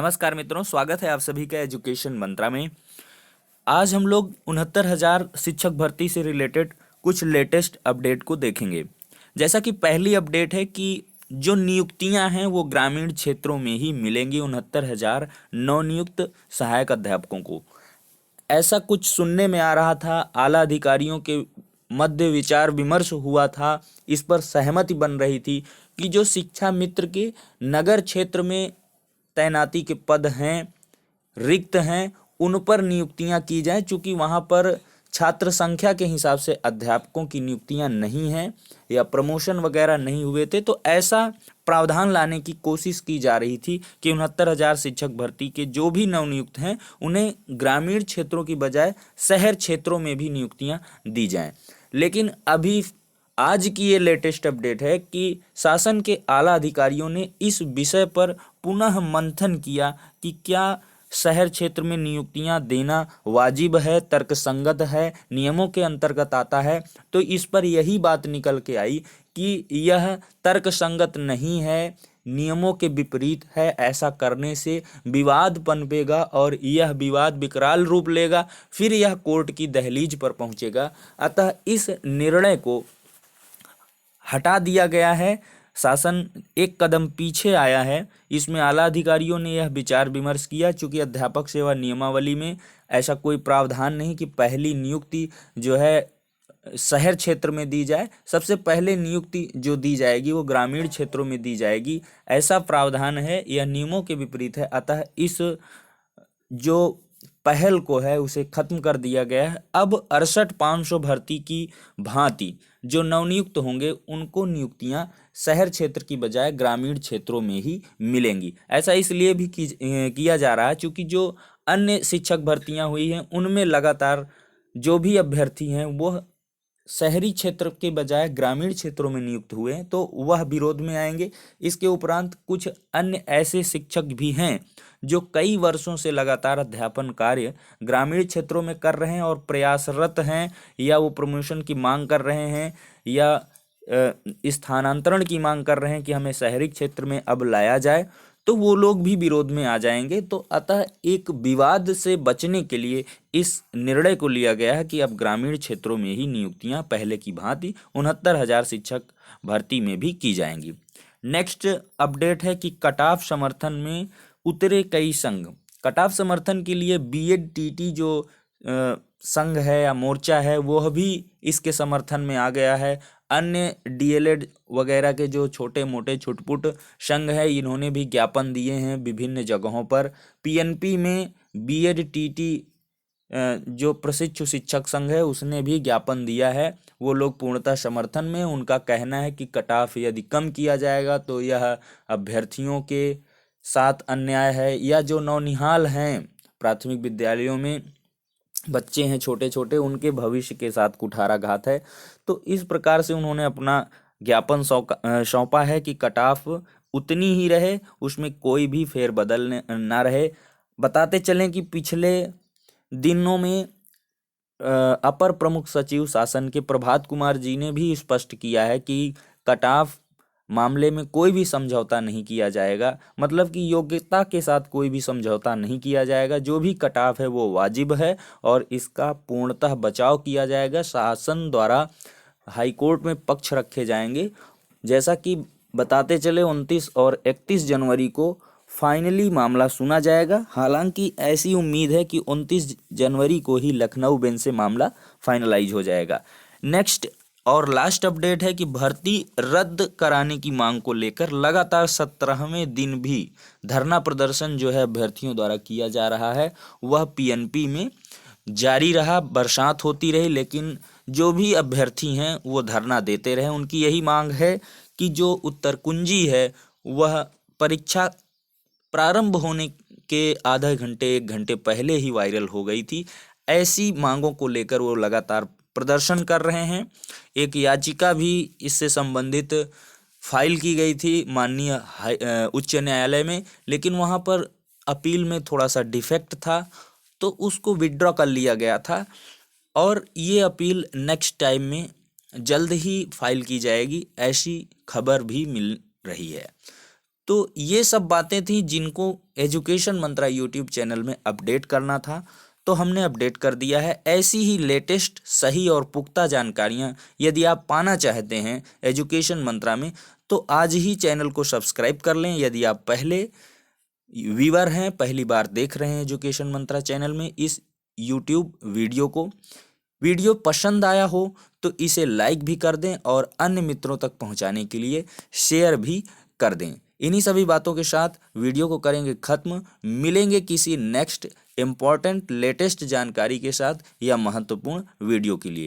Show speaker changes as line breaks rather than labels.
नमस्कार मित्रों, स्वागत है आप सभी का एजुकेशन मंत्रा में। आज हम लोग 69,000 शिक्षक भर्ती से रिलेटेड कुछ लेटेस्ट अपडेट को देखेंगे। जैसा कि पहली अपडेट है कि जो नियुक्तियां हैं वो ग्रामीण क्षेत्रों में ही मिलेंगी 69,000 नवनियुक्त सहायक अध्यापकों को। ऐसा कुछ सुनने में आ रहा था, आला अधिकारियों के मध्य विचार विमर्श हुआ था, इस पर सहमति बन रही थी कि जो शिक्षा मित्र के नगर क्षेत्र में तैनाती के पद हैं, रिक्त हैं, उन पर नियुक्तियां की जाएं। चूंकि वहां पर छात्र संख्या के हिसाब से अध्यापकों की नियुक्तियां नहीं हैं या प्रमोशन वगैरह नहीं हुए थे, तो ऐसा प्रावधान लाने की कोशिश की जा रही थी कि 69,000 शिक्षक भर्ती के जो भी नवनियुक्त हैं उन्हें ग्रामीण क्षेत्रों की बजाय शहर क्षेत्रों में भी नियुक्तियां दी जाएं। लेकिन अभी आज की ये लेटेस्ट अपडेट है कि शासन के आला अधिकारियों ने इस विषय पर पुनः मंथन किया कि क्या शहर क्षेत्र में नियुक्तियां देना वाजिब है, तर्कसंगत है, नियमों के अंतर्गत आता है। तो इस पर यही बात निकल के आई कि यह तर्कसंगत नहीं है, नियमों के विपरीत है। ऐसा करने से विवाद पनपेगा और यह विवाद विकराल रूप लेगा, फिर यह कोर्ट की दहलीज पर पहुंचेगा। अतः इस निर्णय को हटा दिया गया है। शासन एक कदम पीछे आया है। इसमें आला अधिकारियों ने यह विचार विमर्श किया, चूंकि अध्यापक सेवा नियमावली में ऐसा कोई प्रावधान नहीं कि पहली नियुक्ति जो है शहर क्षेत्र में दी जाए, सबसे पहले नियुक्ति जो दी जाएगी वो ग्रामीण क्षेत्रों में दी जाएगी, ऐसा प्रावधान है। यह नियमों के विपरीत है। अतः इस जो पहल को है उसे खत्म कर दिया गया है। अब 68,500 भर्ती की भांति जो नवनियुक्त होंगे उनको नियुक्तियां शहर क्षेत्र की बजाय ग्रामीण क्षेत्रों में ही मिलेंगी। ऐसा इसलिए भी किया जा रहा है क्योंकि जो अन्य शिक्षक भर्तियां हुई हैं उनमें लगातार जो भी अभ्यर्थी हैं वो शहरी क्षेत्र के बजाय ग्रामीण क्षेत्रों में नियुक्त हुए हैं, तो वह विरोध में आएंगे। इसके उपरांत कुछ अन्य ऐसे शिक्षक भी हैं जो कई वर्षों से लगातार अध्यापन कार्य ग्रामीण क्षेत्रों में कर रहे हैं और प्रयासरत हैं, या वो प्रमोशन की मांग कर रहे हैं या स्थानांतरण की मांग कर रहे हैं कि हमें शहरी क्षेत्र में अब लाया जाए, तो वो लोग भी विरोध में आ जाएंगे। तो अतः एक विवाद से बचने के लिए इस निर्णय को लिया गया है कि अब ग्रामीण क्षेत्रों में ही नियुक्तियां पहले की भांति 69,000 शिक्षक भर्ती में भी की जाएंगी। नेक्स्ट अपडेट है कि कट-ऑफ समर्थन में उतरे कई संघ। कट-ऑफ समर्थन के लिए बीएड टीटी जो संघ है या मोर्चा है वह भी इसके समर्थन में आ गया है। अन्य डीएलएड वगैरह के जो छोटे मोटे छुटपुट संघ है इन्होंने भी ज्ञापन दिए हैं विभिन्न जगहों पर। पीएनपी में बीएड टीटी जो प्रशिक्षु शिक्षक संघ है उसने भी ज्ञापन दिया है। वो लोग पूर्णतः समर्थन में। उनका कहना है कि कट ऑफ यदि कम किया जाएगा तो यह अभ्यर्थियों के साथ अन्याय है, या जो नौनिहाल हैं प्राथमिक विद्यालयों में बच्चे हैं छोटे छोटे, उनके भविष्य के साथ कुठाराघात है। तो इस प्रकार से उन्होंने अपना ज्ञापन सौंपा है कि कट ऑफ उतनी ही रहे, उसमें कोई भी फेरबदल ना रहे। बताते चलें कि पिछले दिनों में अपर प्रमुख सचिव शासन के प्रभात कुमार जी ने भी स्पष्ट किया है कि कट ऑफ मामले में कोई भी समझौता नहीं किया जाएगा, मतलब कि योग्यता के साथ कोई भी समझौता नहीं किया जाएगा। जो भी कट ऑफ है वो वाजिब है और इसका पूर्णतः बचाव किया जाएगा। शासन द्वारा हाईकोर्ट में पक्ष रखे जाएंगे। जैसा कि बताते चले 29 और 31 जनवरी को फाइनली मामला सुना जाएगा। हालांकि ऐसी उम्मीद है कि 29 जनवरी को ही लखनऊ बेंच से मामला फाइनलाइज हो जाएगा। नेक्स्ट और लास्ट अपडेट है कि भर्ती रद्द कराने की मांग को लेकर लगातार 17वें दिन भी धरना प्रदर्शन जो है अभ्यर्थियों द्वारा किया जा रहा है वह पीएनपी में जारी रहा। बरसात होती रही लेकिन जो भी अभ्यर्थी हैं वो धरना देते रहे। उनकी यही मांग है कि जो उत्तर कुंजी है वह परीक्षा प्रारंभ होने के आधा घंटे 1 घंटे पहले ही वायरल हो गई थी। ऐसी मांगों को लेकर वो लगातार प्रदर्शन कर रहे हैं। एक याचिका भी इससे संबंधित फाइल की गई थी माननीय उच्च न्यायालय में, लेकिन वहाँ पर अपील में थोड़ा सा डिफेक्ट था तो उसको विड्रॉ कर लिया गया था और ये अपील नेक्स्ट टाइम में जल्द ही फाइल की जाएगी, ऐसी खबर भी मिल रही है। तो ये सब बातें थी जिनको एजुकेशन मंत्रा यूट्यूब चैनल में अपडेट करना था, तो हमने अपडेट कर दिया है। ऐसी ही लेटेस्ट सही और पुख्ता जानकारियां यदि आप पाना चाहते हैं एजुकेशन मंत्रा में, तो आज ही चैनल को सब्सक्राइब कर लें। यदि आप पहले व्यूअर हैं, पहली बार देख रहे हैं एजुकेशन मंत्रा चैनल में इस यूट्यूब वीडियो पसंद आया हो तो इसे लाइक भी कर दें और अन्य मित्रों तक पहुंचाने के लिए शेयर भी कर दें। इन्हीं सभी बातों के साथ वीडियो को करेंगे खत्म। मिलेंगे किसी नेक्स्ट इम्पॉर्टेंट लेटेस्ट जानकारी के साथ या महत्वपूर्ण वीडियो के लिए।